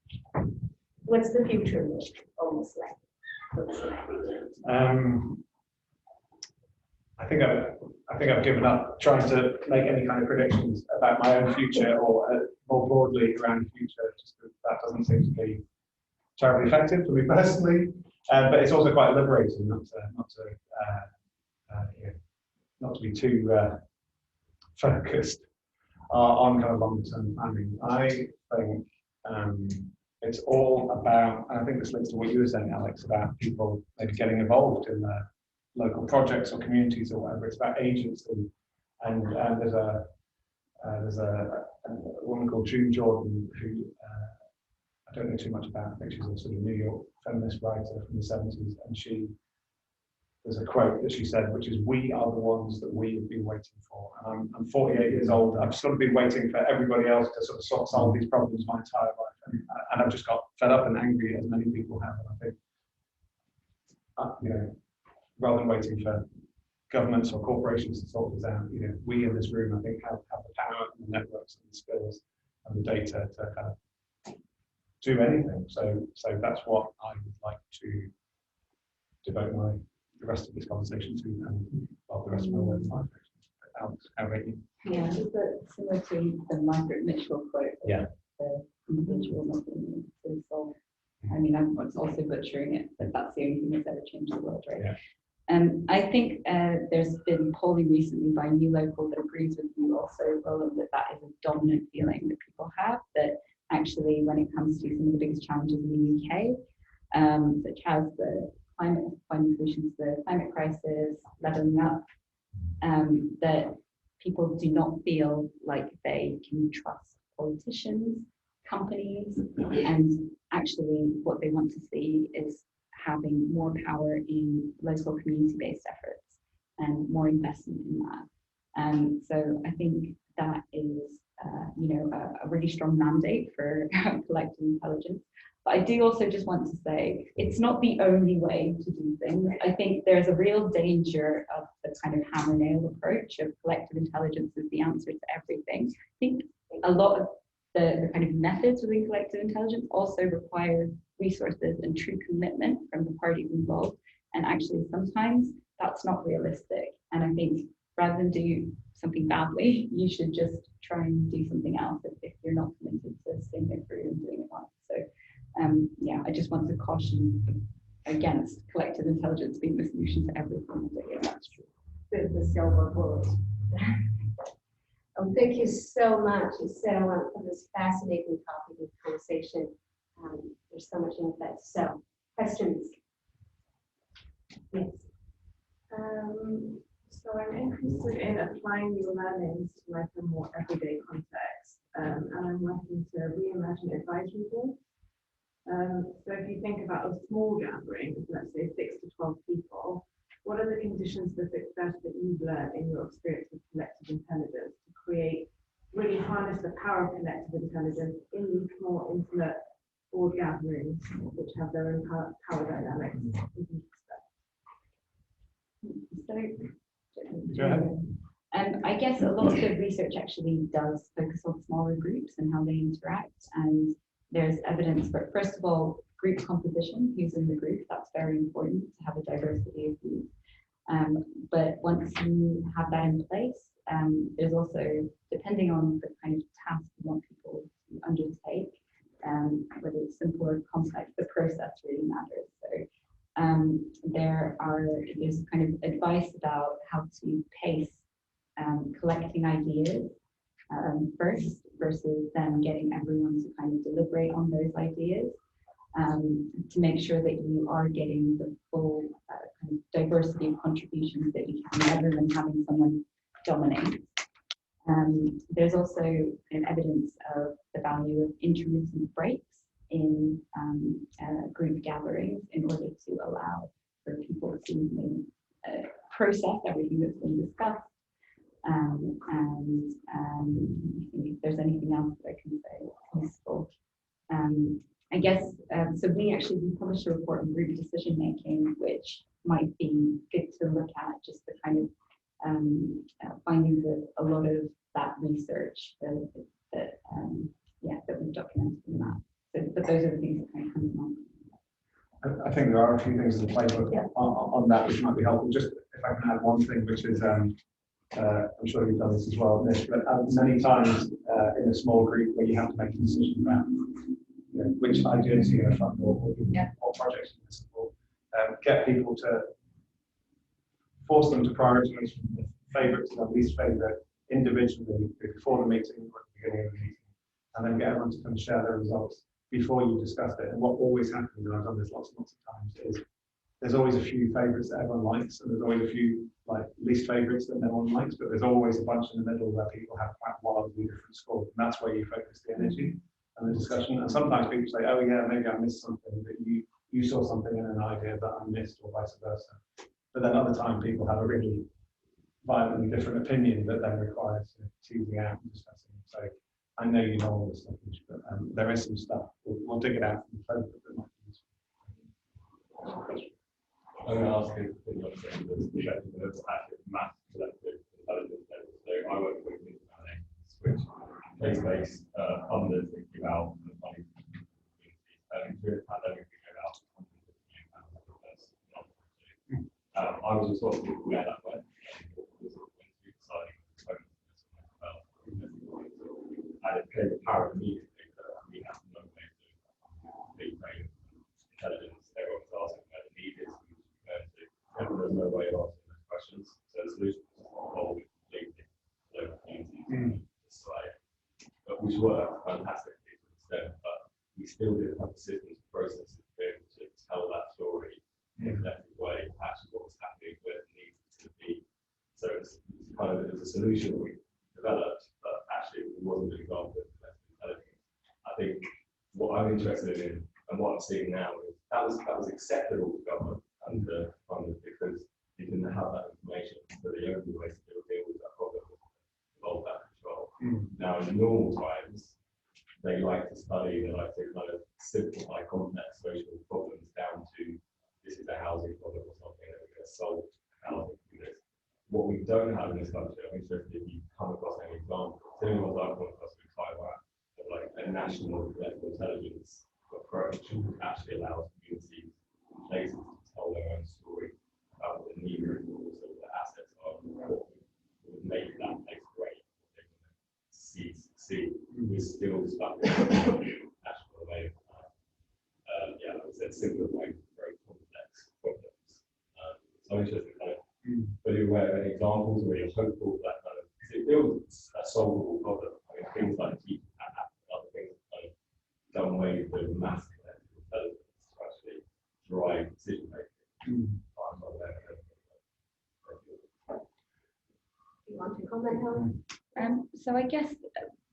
What's the future look almost like? I think I've given up trying to make any kind of predictions about my own future, or more broadly around the future. Just that doesn't seem to be terribly effective for me personally, but it's also quite liberating not to be too focused on kind of longer term planning. I think it's all about, and I think this links to what you were saying, Alex, about people maybe getting involved in local projects or communities or whatever. It's about agency, and there's a woman called June Jordan who I don't know too much about. I think she's a sort of New York feminist writer from the 70s, and there's a quote that she said, which is, "We are the ones that we have been waiting for." And I'm 48 years old. I've sort of been waiting for everybody else to sort of solve these problems my entire life, and I've just got fed up and angry, as many people have. And I think rather than waiting for governments or corporations to sort this out, we in this room, I think, have the power and the networks and the skills and the data to kind of do anything. So that's what I would like to devote the rest of this conversation to, and the rest of my work life. Alex, how about you? Yeah, similar to the Margaret Mitchell quote. Yeah. The individual not being able to solve. I mean, I'm also butchering it, but that's the only thing that's ever changed the world, right? Yeah. I think there's been polling recently by New Local that agrees with you also, Roland, that is a dominant feeling that people have, that actually when it comes to some of the biggest challenges in the UK, such as the finding solutions to the climate crisis, levelling up, that people do not feel like they can trust politicians, companies, and actually what they want to see is having more power in local community-based efforts and more investment in that. So I think that is, a really strong mandate for collective intelligence. But I do also just want to say it's not the only way to do things. I think there's a real danger of the kind of hammer nail approach of collective intelligence as the answer to everything. I think a lot of the kind of methods within collective intelligence also require resources and true commitment from the parties involved. And actually, sometimes that's not realistic. And I think rather than do something badly, you should just try and do something else if you're not committed to staying it through and doing it well. So, I just want to caution against collective intelligence being the solution to everything. But yeah, that's true. The silver bullet. Thank you so much, for this fascinating topic and conversation. There's so much insight. So, questions? Yes. So I'm interested in applying your learnings to like a more everyday context, and I'm working to reimagine advisory boards. So if you think about a small gathering, let's say 6 to 12 people, what are the conditions for success that you've learned in your experience with collective intelligence to really harness the power of collective intelligence in these small, intimate board gatherings, which have their own power dynamics? I guess a lot of the research actually does focus on smaller groups and how they interact. And there's evidence for, first of all, group composition, who's in the group. That's very important to have a diversity of views. But once you have that in place, there's also, depending on the kind of task you want people to undertake, whether it's simple or complex, the process really matters. So there's kind of advice about how to pace collecting ideas first versus then getting everyone to kind of deliberate on those ideas, to make sure that you are getting the full kind of diversity of contributions that you can, rather than having someone dominate. There's also kind of evidence of the value of intermittent breaks in group gatherings in order to allow for people to process everything that's been discussed. If there's anything else that I can say useful. I guess, so we published a report on group decision making, which might be good to look at, just the kind of findings of a lot of that research that we've documented in that. So, but those are the things that kind of come to mind. I think there are a few things in the playbook on that which might be helpful. Just if I can add one thing, which is, I'm sure you've done this as well, Nish, but many times in a small group where you have to make a decision about which ideas you're going to fund or projects you're going to support, get people to force them to prioritize from the favourite to the least favourite individually before the meeting or at the beginning of the meeting, and then get everyone to come share their results before you discuss it. And what always happens, and I've done this lots and lots of times, is there's always a few favourites that everyone likes, and there's always a few least favourites that no one likes, but there's always a bunch in the middle where people have quite wildly different scores, and that's where you focus the energy and the discussion. And sometimes people say, oh yeah, maybe I missed something, but you saw something in an idea that I missed, or vice versa. But then other time people have a really violently different opinion that then requires teasing out and discussing. So I know you know all this stuff, but there is some stuff. We'll dig it out from the playbook that might be useful. I'm going to ask you to think of the actually mass collective intelligence level. So I work with panellists, which place-based funders thinking about the money communities. During the pandemic, we gave out £100 million. I was responsible for where that went. And it became apparent immediately that we have no way to big brain intelligence. Everyone was asking where the need is, and there's no way of answering those questions. So the solution was to involve completely local communities society, but which worked fantastically to an extent, but we still didn't have the systems and processes to be able to tell that story in a effective way, actually what was happening, where the needs to be. So it's kind of a solution we developed, but actually it wasn't an example of collective intelligence. I think what I'm interested in and what I'm seeing now is that was acceptable to government and funders because you didn't have that information. So the only way to deal with that problem was to evolve that control. Now in normal times, they like to study, they like to kind of simplify complex social problems down to this is a housing problem or something that we're going to solve housing through this. What we don't have in this country, I'm interested if you come across any examples. The only ones I've come across in Taiwan of like a national collective intelligence approach actually allows communities and places to tell their own story about what the need is, but also what the assets are, what would make that place great, what they want to see succeed. We're still stuck in the national way. Yeah, I said simplifying very complex problems. So I'm interested in kind of fully aware of any examples where you're hopeful that kind of, because it feels a solvable problem. I mean, things like teaching other things kind of done away with mass collective intelligence to actually drive decision making. I'm not aware of anything. Do you want to comment on? So I guess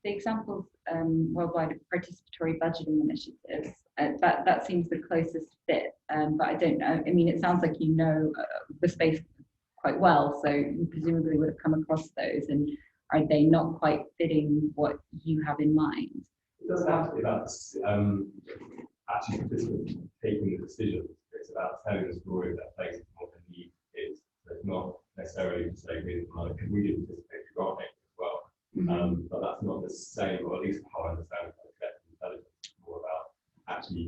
the examples worldwide of participatory budgeting initiatives, that seems the closest fit, but I don't know. I mean, it sounds like you know the space quite well, so you presumably would have come across those, and are they not quite fitting what you have in mind? It doesn't have to be about actually participants taking the decisions. It's about telling the story of that place and what the need is. So it's not necessarily to say we didn't participate in granting as well. But that's not the same, or at least how I understand it, collective intelligence. It's more about actually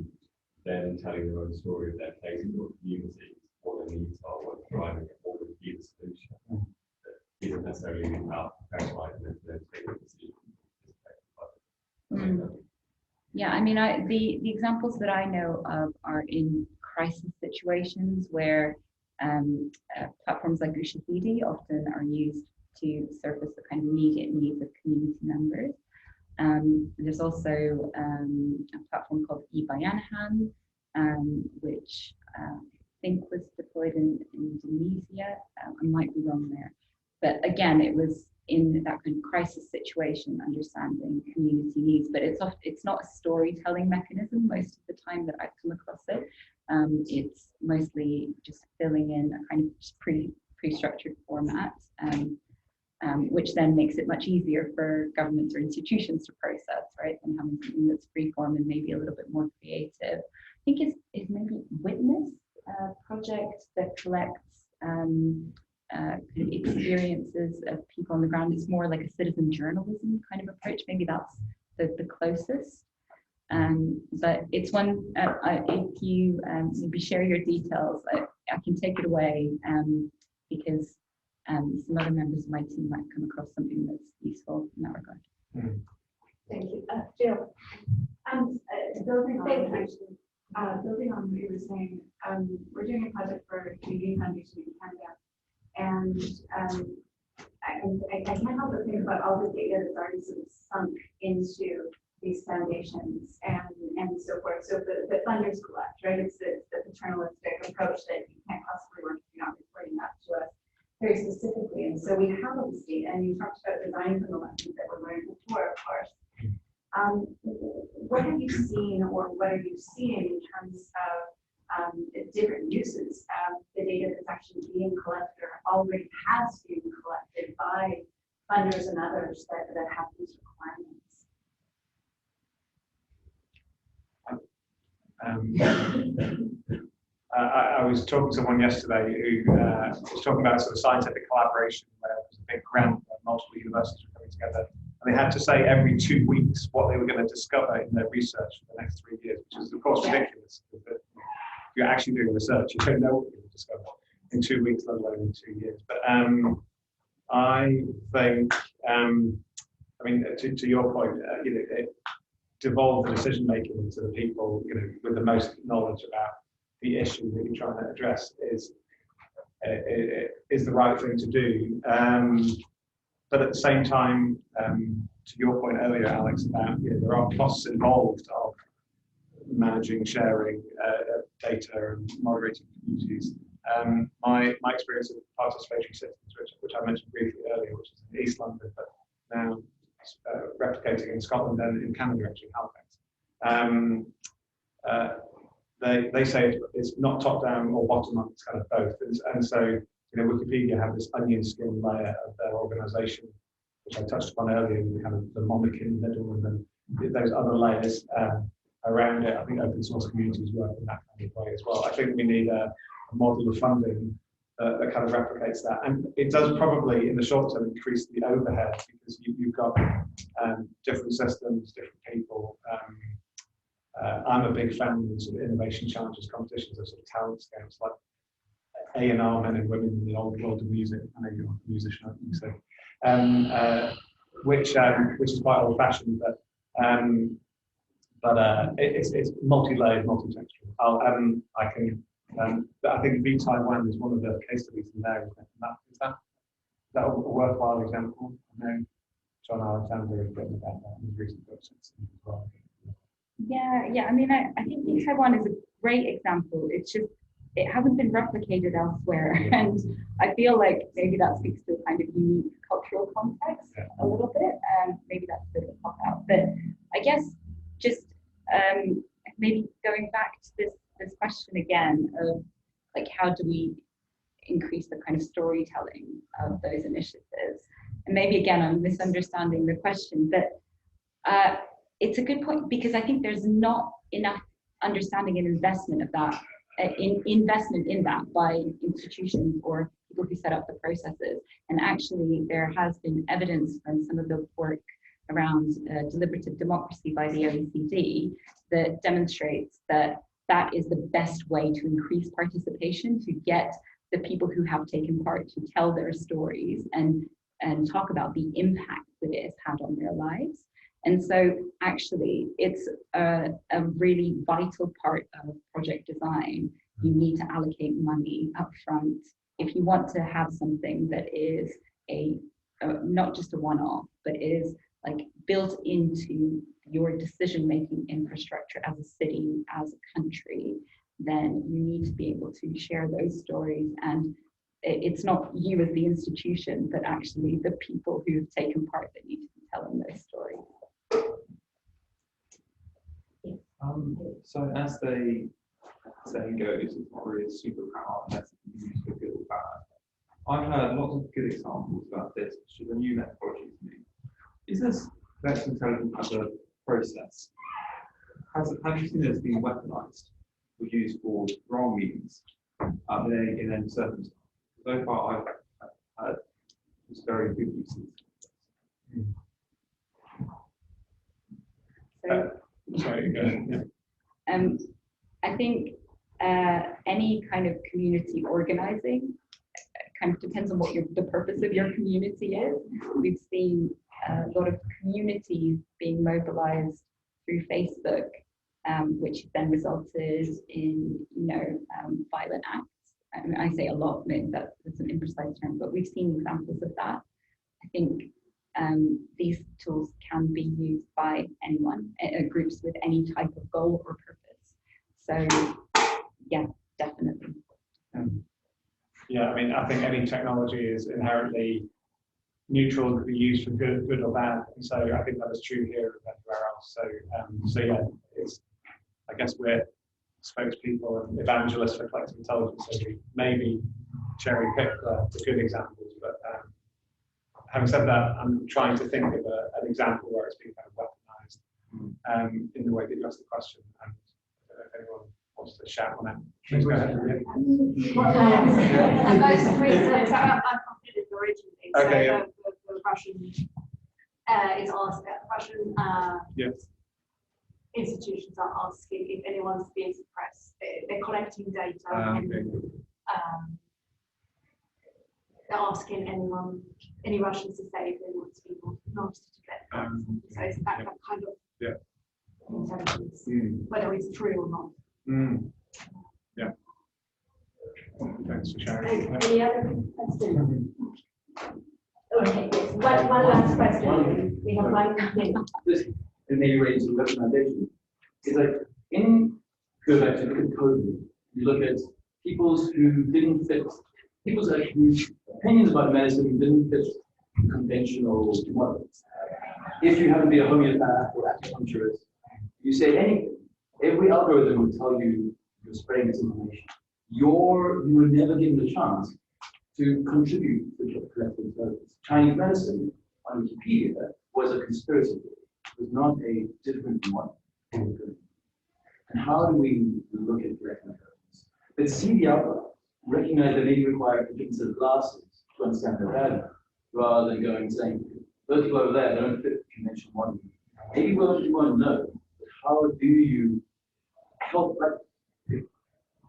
them telling their own story of their places or communities, what their needs are, what's driving it, what would be the solution. It isn't necessarily about professionalizing it, then taking a decision. Yeah, I mean, the examples that I know of are in crisis situations where platforms like Ushahidi often are used to surface the kind of immediate needs of community members. There's also a platform called eBayanhan, which I think was deployed in Indonesia. I might be wrong there. But again, it was in that kind of crisis situation, understanding community needs, but it's not a storytelling mechanism most of the time that I've come across it. It's mostly just filling in a kind of pre-structured format, which then makes it much easier for governments or institutions to process, right, than having something that's free-form and maybe a little bit more creative. I think it's maybe Witness, a project that collects kind of experiences of people on the ground. It's more like a citizen journalism kind of approach. Maybe that's the closest. But it's one, if you maybe share your details, I can take it away because some other members of my team might come across something that's useful in that regard. Thank you. Jill. Building on what you were saying, we're doing a project for Canadian Foundation in Canada, and I can't help but think about all the data that's already sort of sunk into these foundations and so forth. So the funders collect, right? It's the paternalistic approach that you can't possibly work if you're not reporting that to us very specifically. And so we have all this data, and you talked about design from the lessons that were learned before, of course. What have you seen, or what are you seeing in terms of different uses of the data that's actually being collected or already has been collected by funders and others that have these requirements? I was talking to someone yesterday who was talking about sort of scientific collaboration, where there was a big grant where multiple universities were coming together, and they had to say every 2 weeks what they were going to discover in their research for the next 3 years, which is of course ridiculous. If you're actually doing research, you don't know what you're going to discover in 2 weeks, let alone in 2 years. But I think, I mean, to your point, you know, it devolved the decision making into the people, you know, with the most knowledge about the issue that you're trying to address is the right thing to do. But at the same time, to your point earlier, Alex, about, you know, there are costs involved of managing, sharing data and moderating communities. My experience of participatory systems, which I mentioned briefly earlier, which is in East London, but now replicating in Scotland and in Canada, actually, Halifax. They say it's not top down or bottom up, it's kind of both. And so, you know, Wikipedia have this onion skin layer of their organization, which I touched upon earlier, with kind of the monarch in the middle, and then those other layers around it. I think open source communities work in that kind of way as well. I think we need a model of funding that kind of replicates that. And it does probably, in the short term, increase the overhead, because you've got different systems, different people. I'm a big fan of sort of innovation challenges, competitions of sort of talent scales, like A&R men and women in the old world of music. I know you're a musician, aren't you? So, which is quite old-fashioned, but it's multi-layered, multi-textual. I think V Taiwan is one of the case studies in there. Is that a worthwhile example? I know John Alexander has written about that in his recent books as well. Yeah. I mean, I think Taiwan is a great example. It's just, it hasn't been replicated elsewhere. And I feel like maybe that speaks to a kind of unique cultural context a little bit. Maybe that's a bit of a pop out. But I guess just maybe going back to this question again of, like, how do we increase the kind of storytelling of those initiatives? And maybe again, I'm misunderstanding the question, but it's a good point, because I think there's not enough understanding and investment of that, investment in that by institutions or people who set up the processes. And actually, there has been evidence from some of the work around deliberative democracy by the OECD that demonstrates that that is the best way to increase participation, to get the people who have taken part to tell their stories and talk about the impact that it has had on their lives. And so actually, it's a really vital part of project design. You need to allocate money up front if you want to have something that is not just a one-off, but is like built into your decision-making infrastructure as a city, as a country. Then you need to be able to share those stories. And it's not you as the institution, but actually the people who have taken part that need to be telling those stories. So as the saying goes, it's not really a superpower unless it's used for good or bad. I've heard lots of good examples about this, which is a new methodology to me. Is this collective intelligence as a process? Have you seen this being weaponized or used for wrong means in any circumstance? So far, I've had just very good uses. Sorry, go ahead. Yeah. I think any kind of community organizing kind of depends on what the purpose of your community is. We've seen a lot of communities being mobilized through Facebook, which then resulted in, violent acts. I say a lot, maybe that's an imprecise term, but we've seen examples of that. I think these tools can be used by anyone, groups with any type of goal or purpose. So, yeah, definitely. Yeah, I mean, I think any technology is inherently neutral, can be used for good or bad. And so I think that is true here and everywhere else. So yeah, I guess we're spokespeople and evangelists for collective intelligence. So we maybe cherry pick the good examples, but having said that, I'm trying to think of an example where it's been kind of weaponized in the way that you asked the question. And I don't know if anyone wants wants to shout on that, please go ahead. Most recent, I completed originally. Okay, So yeah. the Russian is asked that Russian Yes. institutions are asking if anyone's being suppressed. They're collecting data and Okay. they're asking any Russians to say if they want to be not to get. So it's that kind of Yeah. intelligence, Mm. whether it's true or not. Mm. Yeah. Thanks for sharing. Any other questions? Okay, yes, one last question. We have one minute. This in many ways a recommendation. It's like in go back to look at COVID, you look at people's who didn't fit, people's whose opinions about medicine didn't fit conventional models. If you happen to be a homeopath or acupuncturist, you say anything. Every algorithm will tell you you're spreading misinformation. You were never given the chance to contribute to the collective intelligence. Chinese medicine on Wikipedia was a conspiracy theory. It was not a different model. And how do we look at collective intelligence? Let's see the outline. Recognize that they require a different set of glasses to understand their value, rather than going and saying, those people over there don't fit the conventional model. Maybe what you want to know is how do you help,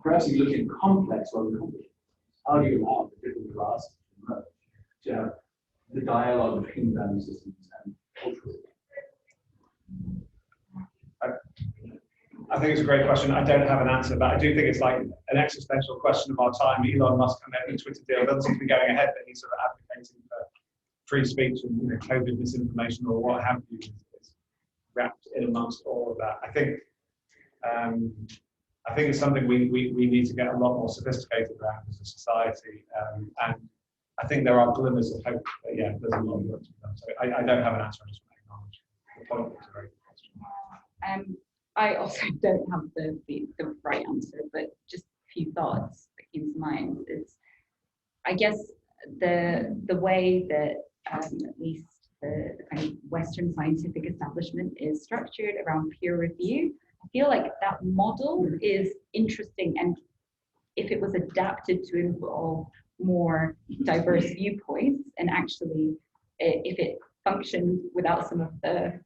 perhaps you look at complex rather than complicated. How do you allow the different classes to emerge, to have the dialogue between value systems and culture? I think it's a great question. I don't have an answer, but I do think it's like an existential question of our time. Elon Musk and the Twitter deal doesn't seem to be going ahead, but he's sort of advocating for free speech and COVID misinformation or what have you is wrapped in amongst all of that. I think it's something we need to get a lot more sophisticated around as a society, and I think there are glimmers of hope. But yeah, there's a lot of work to be done. So I don't have an answer. I just want to acknowledge the point. It's a very good question. I also don't have the right answer, but just a few thoughts that came to mind is, I guess the way that at least the kind of Western scientific establishment is structured around peer review, I feel like that model is interesting, and if it was adapted to involve more diverse viewpoints, and actually if it functioned without some of the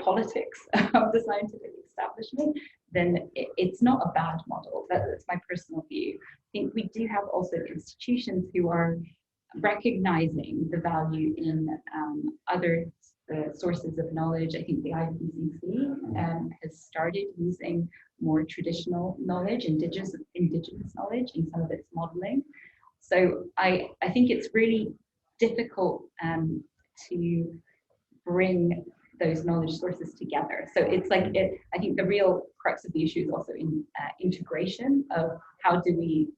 politics of the scientific establishment, then it's not a bad model. That's my personal view. I think we do have also institutions who are recognizing the value in other sources of knowledge. I think the IPCC has started using more traditional knowledge, indigenous knowledge in some of its modeling. So I think it's really difficult to bring those knowledge sources together. So it's like, I think the real crux of the issue is also in integration of how do we,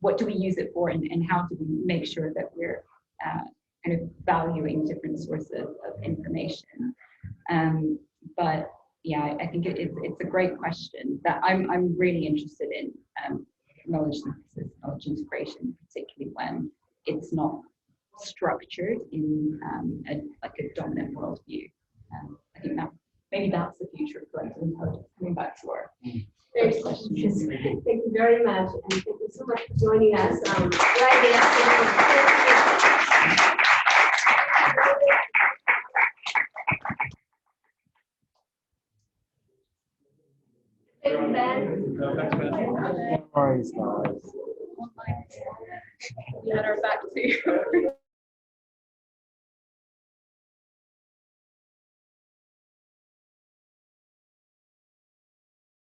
what do we use it for, and how do we make sure that we're kind of valuing different sources of information. But yeah, I think it's a great question that I'm really interested in, knowledge synthesis, knowledge integration, particularly when it's not structured in like a dominant worldview. I think that maybe that's the future of collective intelligence. Coming back to our first question. Thank you very much, and thank you so much for joining us. Right Thank you, Ben. No, thanks, Ben. We had our back to.